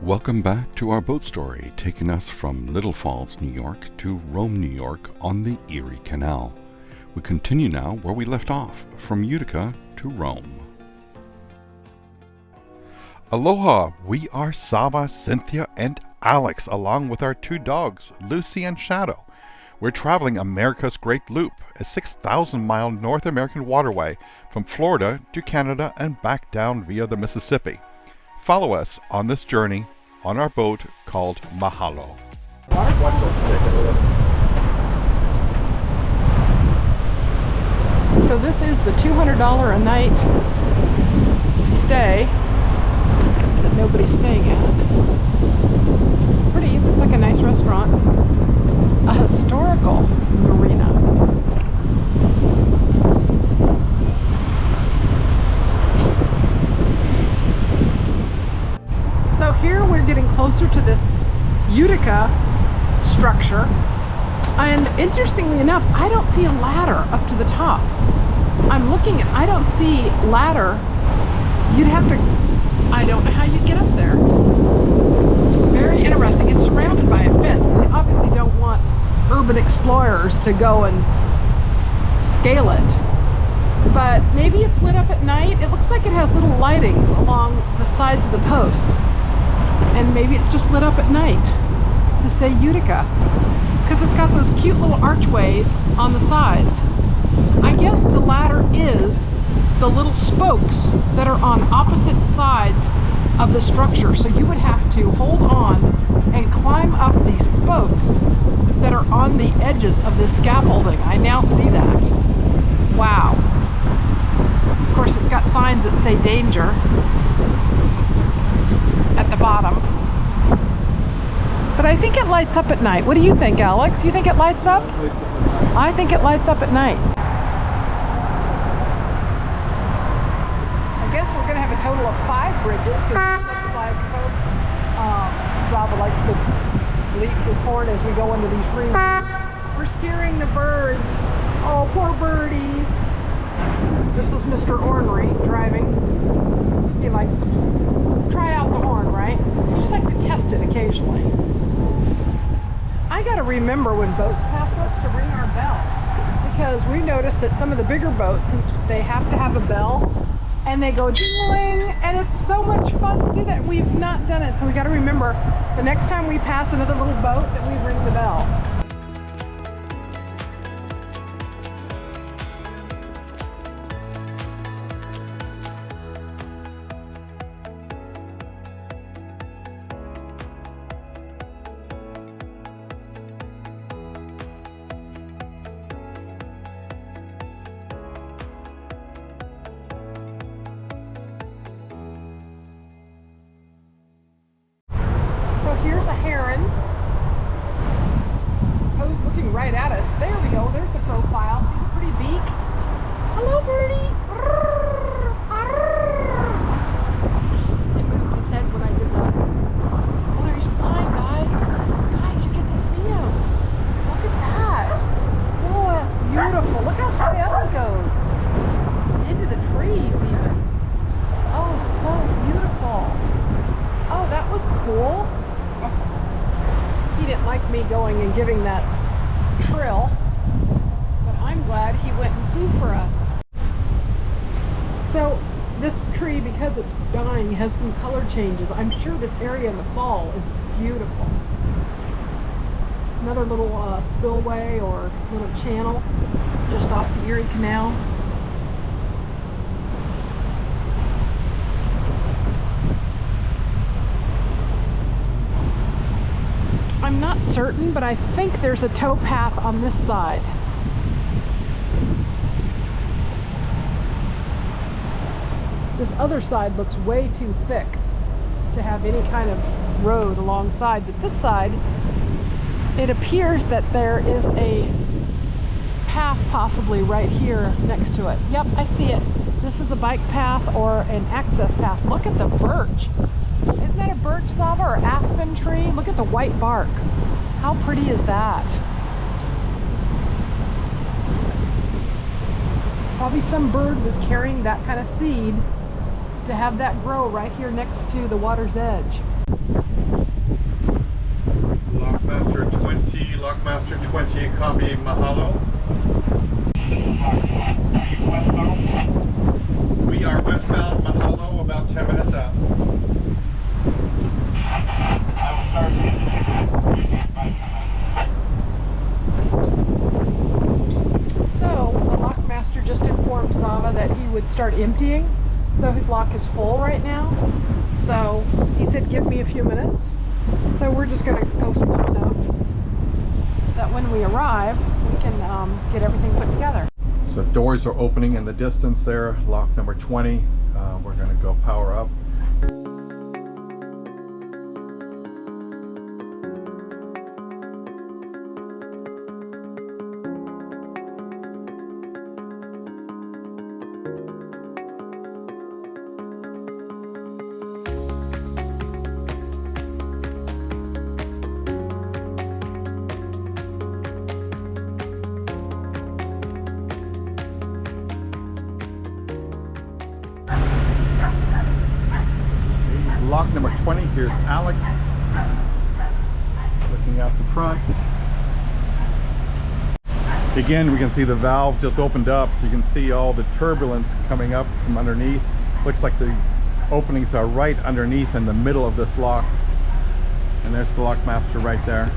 Welcome back to our boat story, taking us from Little Falls, New York to Rome, New York on the Erie Canal. We continue now where we left off, from Utica to Rome. Aloha! We are Sava, Cynthia, and Alex, along with our two dogs, Lucy and Shadow. We're traveling America's Great Loop, a 6,000-mile North American waterway from Florida to Canada and back down via the Mississippi. Follow us on this journey on our boat called Mahalo. So this is the $200 a night stay that nobody's staying at. Pretty, looks like a nice restaurant. A historical marina. So here we're getting closer to this Utica structure, and interestingly enough, I don't see a ladder up to the top. I'm looking I don't see ladder. You'd have to, I don't know how you'd get up there. Very interesting. It's surrounded by a fence. They obviously don't want urban explorers to go and scale it. But maybe it's lit up at night. It looks like it has little lightings along the sides of the posts. And maybe it's just lit up at night to say Utica, because it's got those cute little archways on the sides. I guess the ladder is the little spokes that are on opposite sides of the structure. So you would have to hold on and climb up these spokes that are on the edges of this scaffolding. I now see that. Wow. Of course, it's got signs that say danger at the bottom. But I think it lights up at night. What do you think, Alex? You think it lights up? I think it lights up at night. I guess we're going to have a total of 5 bridges, because it looks like Java likes to bleat his horn as we go into these freeways. We're scaring the birds. Oh, poor birdies. This is Mr. Ornery driving. He likes to try out the horn, right? You just like to test it occasionally. I gotta remember when boats pass us to ring our bell, because we noticed that some of the bigger boats, since they have to have a bell, and they go ding-a-ling, and it's so much fun to do that. We've not done it, so we gotta remember the next time we pass another little boat that we ring the bell. Here's a heron looking right at us. There we go. There's the profile. See the pretty beak? Hello, birdie. He moved his head when I did that. Oh, there he's flying, guys. Guys, you get to see him. Look at that. Oh, that's beautiful. Look how high up he goes. Into the trees, even. Oh, so beautiful. Oh, that was cool. He didn't like me going and giving that trill, but I'm glad he went and flew for us. So this tree, because it's dying, has some color changes. I'm sure this area in the fall is beautiful. Another little spillway or little channel just off the Erie Canal. I'm not certain, but I think there's a tow path on this side. This other side looks way too thick to have any kind of road alongside, but this side, it appears that there is a path possibly right here next to it. Yep, I see it. This is a bike path or an access path. Look at the birch. Isn't that a birch, Sava, or aspen tree? Look at the white bark. How pretty is that? Probably some bird was carrying that kind of seed to have that grow right here next to the water's edge. Lockmaster 20, Lockmaster 20, copy Mahalo. We are westbound Mahalo, about 10 minutes out. So, the Lockmaster just informed Zava that he would start emptying. So his lock is full right now. So he said, give me a few minutes. So we're just gonna go slow enough that when we arrive, we can get everything put together. So doors are opening in the distance there, lock number 20. We're gonna go power up. Lock number 20, here's Alex looking out the front. Again, we can see the valve just opened up, so you can see all the turbulence coming up from underneath. Looks like the openings are right underneath in the middle of this lock. And there's the Lockmaster right there.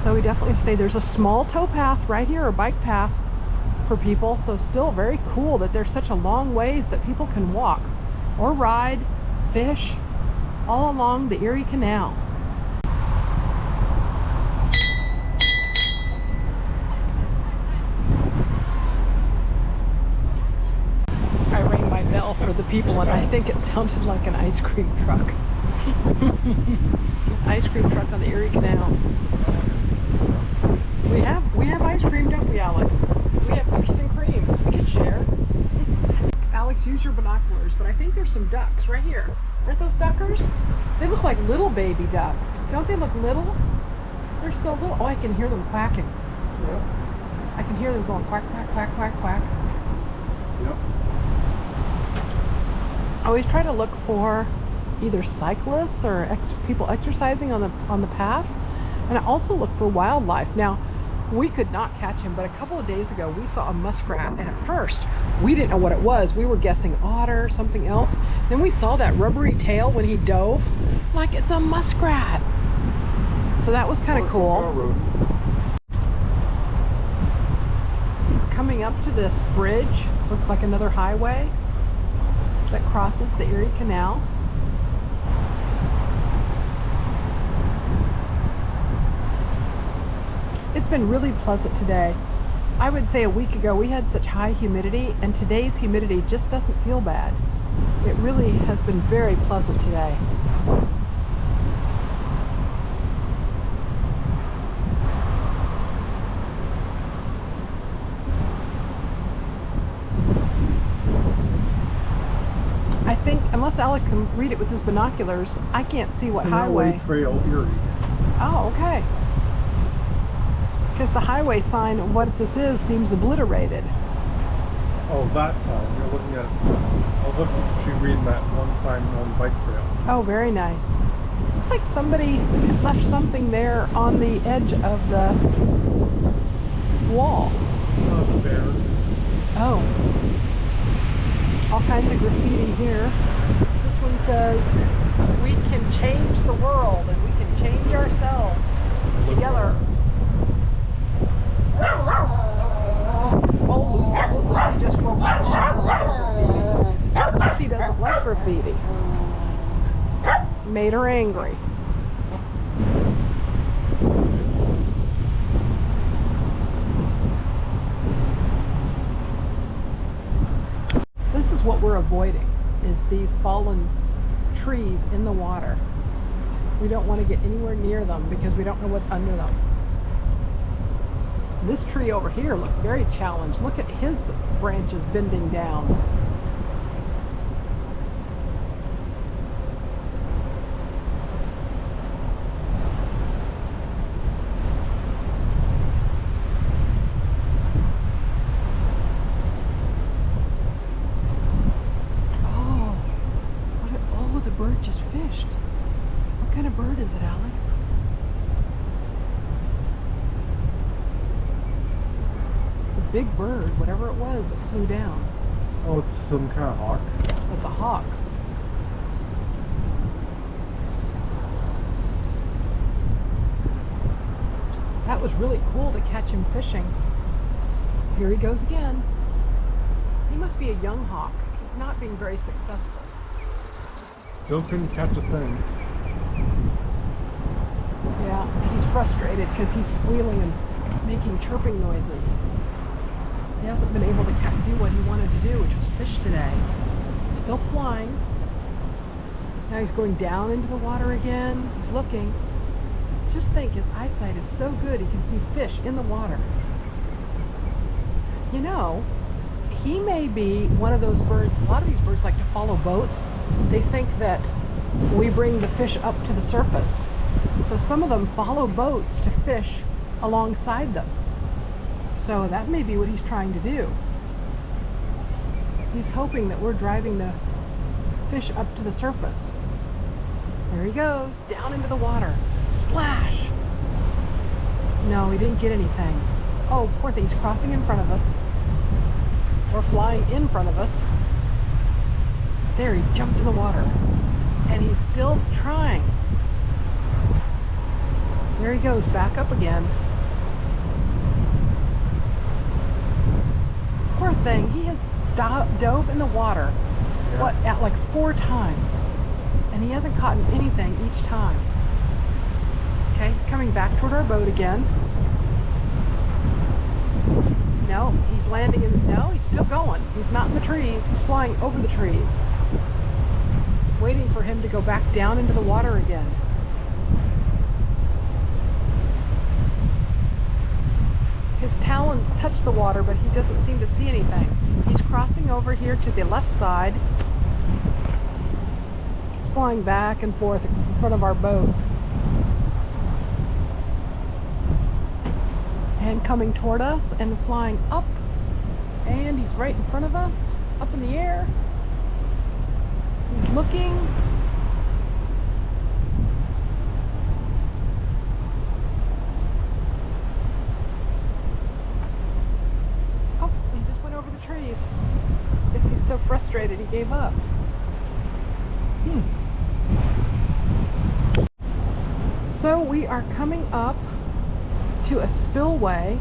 So we definitely stay. There's a small tow path right here, or bike path for people. So still very cool that there's such a long ways that people can walk or ride, fish, all along the Erie Canal. I rang my bell for the people and I think it sounded like an ice cream truck. Ice cream truck on the Erie Canal. We have ice cream, don't we, Alex? We have cookies and cream. We can share. Alex, use your binoculars, but I think there's some ducks right here. Aren't those duckers? They look like little baby ducks. Don't they look little? They're so little. Oh, I can hear them quacking. Yep. I can hear them going quack, quack, quack, quack, quack. Yep. I always try to look for either cyclists or people exercising on the path, and I also look for wildlife. Now, we could not catch him, but a couple of days ago we saw a muskrat, and at first we didn't know what it was. We were guessing otter, something else. Then we saw that rubbery tail when he dove, like it's a muskrat. So that was kind of cool. Coming up to this bridge, looks like another highway that crosses the Erie Canal. It's been really pleasant today. I would say a week ago we had such high humidity, and today's humidity just doesn't feel bad. It really has been very pleasant today. I think, unless Alex can read it with his binoculars, I can't see what highway. Trail Erie. Oh, okay. Because the highway sign of what this is seems obliterated. Oh, that sign. You're looking at. I was looking. Reading that one sign on the bike trail. Oh, very nice. Looks like somebody left something there on the edge of the wall. Oh, the bear. Oh. All kinds of graffiti here. This one says, "We can change the world and we can change ourselves together." Oh, Lucy just woke up. She doesn't like graffiti. She doesn't like graffiti. Made her angry. This is what we're avoiding, is these fallen trees in the water. We don't want to get anywhere near them because we don't know what's under them. This tree over here looks very challenged. Look at his branches bending down. just fished. What kind of bird is it, Alex? It's a big bird, whatever it was that flew down. Oh, it's some kind of hawk. It's a hawk. That was really cool to catch him fishing. Here he goes again. He must be a young hawk. He's not being very successful. Still couldn't catch a thing. Yeah, he's frustrated because he's squealing and making chirping noises. He hasn't been able to do what he wanted to do, which was fish today. Still flying. Now he's going down into the water again. He's looking. Just think, his eyesight is so good he can see fish in the water. You know, he may be one of those birds. A lot of these birds like to follow boats. They think that we bring the fish up to the surface. So some of them follow boats to fish alongside them. So that may be what he's trying to do. He's hoping that we're driving the fish up to the surface. There he goes, down into the water. Splash! No, he didn't get anything. Oh, poor thing, he's crossing in front of us. Or flying in front of us. There, he jumped in the water. And he's still trying. There he goes, back up again. Poor thing, he has dove in the water, what, at like 4 times. And he hasn't caught anything each time. Okay, he's coming back toward our boat again. No, he's landing in, no, he's still going. He's not in the trees, he's flying over the trees. Waiting for him to go back down into the water again. His talons touch the water, but he doesn't seem to see anything. He's crossing over here to the left side. He's flying back and forth in front of our boat. And coming toward us and flying up. And he's right in front of us, up in the air. He's looking. Oh, he just went over the trees. Guess he's so frustrated he gave up. So we are coming up to a spillway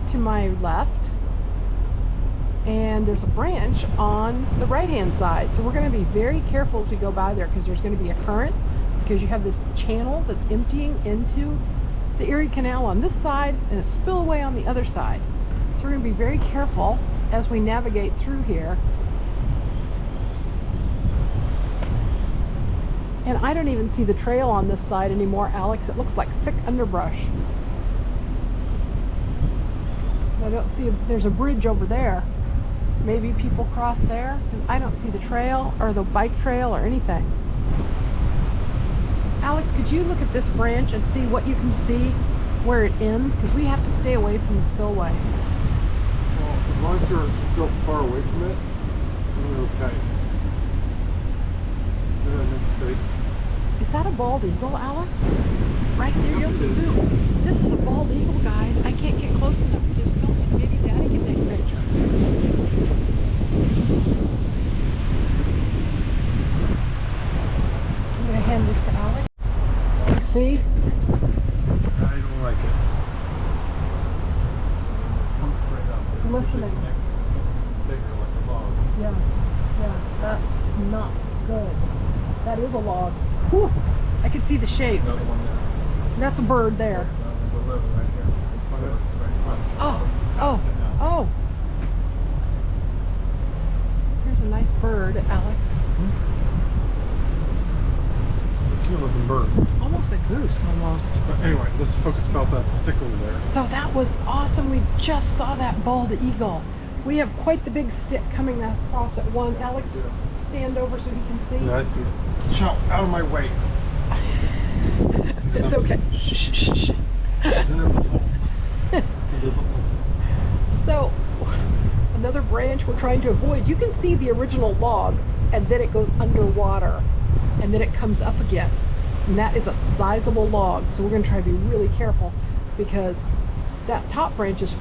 to my left, and there's a branch on the right hand side, so we're going to be very careful as we go by there, because there's going to be a current, because you have this channel that's emptying into the Erie Canal on this side and a spillway on the other side. So we're going to be very careful as we navigate through here. And I don't even see the trail on this side anymore, Alex. It looks like thick underbrush. I don't see, there's a bridge over there. Maybe people cross there, because I don't see the trail or the bike trail or anything. Alex, could you look at this branch and see what you can see where it ends? Because we have to stay away from the spillway. Well, as long as you're still far away from it, you're okay. You're in space. Is that a bald eagle, Alex? Right there, you have to It is. zoom. This is a bald eagle, guys. I can't get close enough to just film it. Maybe Daddy can take a picture. I'm gonna hand this to Alex. You see? I don't like it. Come straight up. Listening. Something bigger like a log. Yes, yes, that's not good. That is a log. Whew, I can see the shape. Another one there. That's a bird there. Number 11 right here. Oh, that's right front. Oh, oh. Here's a nice bird, Alex. A cute looking bird. Almost a goose, almost. But anyway, let's focus about that stick over there. So that was awesome. We just saw that bald eagle. We have quite the big stick coming across at one. Alex, stand over so he can see. Yeah, I see it. Shout out of my way. It's okay. Shh, shh, shh, shh. He's an imbecile. He doesn't listen. So, another branch we're trying to avoid. You can see the original log, and then it goes underwater. and then it comes up again. And that is a sizable log, so we're going to try to be really careful, because that top branch just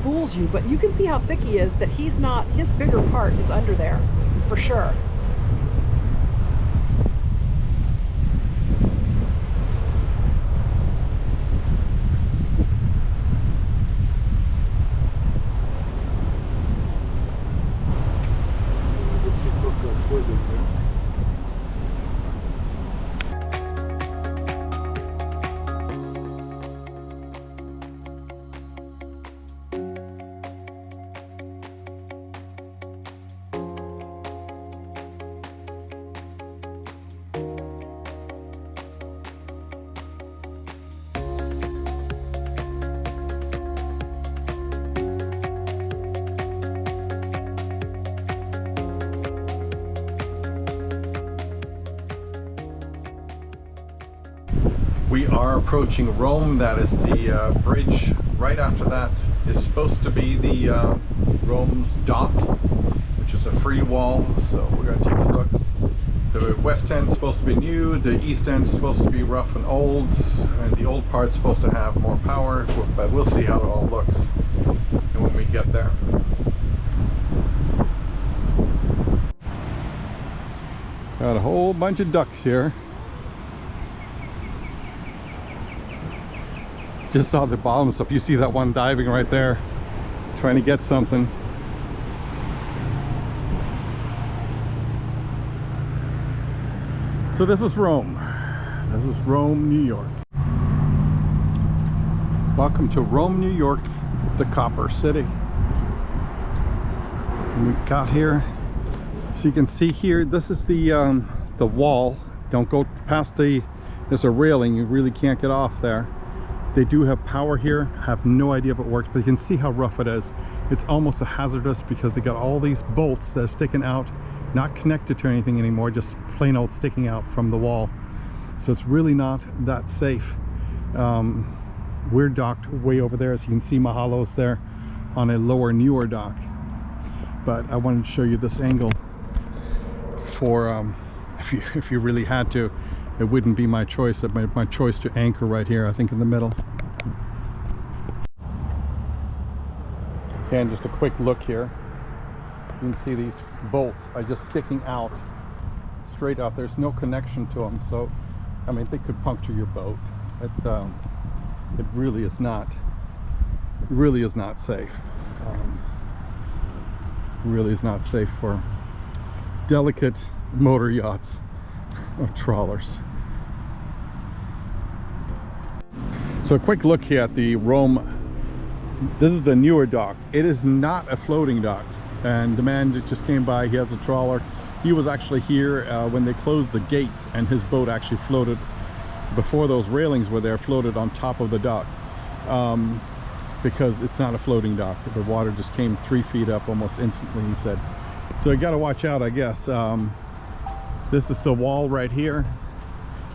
fools you. But you can see how thick he is, that he's not, his bigger part is under there for sure. We are approaching Rome. That is the bridge. Right after that is supposed to be the Rome's dock, which is a free wall. So we're going to take a look. The west end is supposed to be new, the east end is supposed to be rough and old, and the old part's supposed to have more power, but we'll see how it all looks and when we get there. Got a whole bunch of ducks here. Just saw the bottoms up. You see that one diving right there, trying to get something. So this is Rome. This is Rome, New York. Welcome to Rome, New York, the Copper City. And we got here, so you can see here, this is the wall. Don't go past there's a railing, you really can't get off there. They do have power here. Have no idea if it works, but you can see how rough it is. It's almost hazardous because they got all these bolts that are sticking out, not connected to anything anymore, just plain old sticking out from the wall. So it's really not that safe. We're docked way over there, as you can see. Mahalo's there on a lower, newer dock. But I wanted to show you this angle for if you really had to. It wouldn't be my choice. My choice to anchor right here, I think, in the middle. Okay, and just a quick look here. You can see these bolts are just sticking out straight out. There's no connection to them, so I mean, they could puncture your boat. It really is not safe. Really is not safe for delicate motor yachts or trawlers. So a quick look here at the Rome. This is the newer dock. It is not a floating dock, and the man that just came by, he has a trawler. He was actually here when they closed the gates, and his boat actually floated before those railings were there, floated on top of the dock, because it's not a floating dock. The water just came 3 feet up almost instantly, he said. So you got to watch out, I guess. This is the wall right here,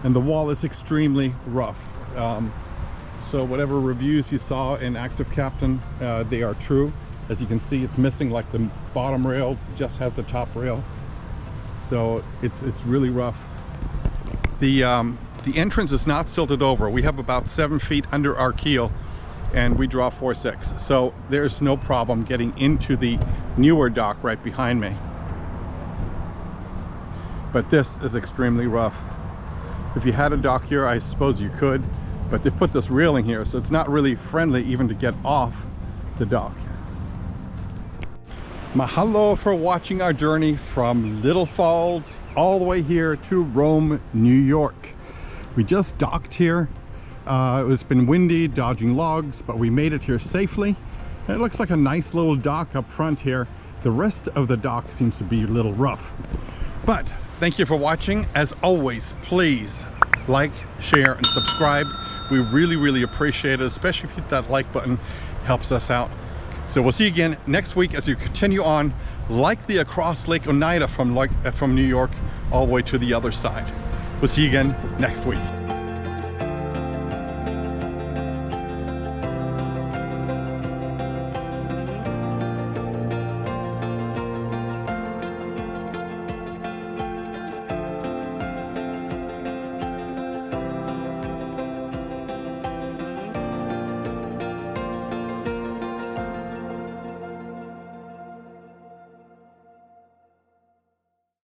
and the wall is extremely rough. So whatever reviews you saw in Active Captain, they are true. As you can see, it's missing like the bottom rails, it just has the top rail. So it's really rough. The entrance is not silted over. We have about 7 feet under our keel, and we draw 4.6. So there's no problem getting into the newer dock right behind me. But this is extremely rough. If you had a dock here, I suppose you could, but they put this railing here, so it's not really friendly even to get off the dock. Mahalo for watching our journey from Little Falls all the way here to Rome, New York. We just docked here. It's been windy, dodging logs, but we made it here safely. And it looks like a nice little dock up front here. The rest of the dock seems to be a little rough. But thank you for watching. As always, please like, share, and subscribe. We really appreciate it, especially if you hit that like button. Helps us out. So we'll see you again next week as you continue on like the across Lake Oneida from New York all the way to the other side. We'll see you again next week.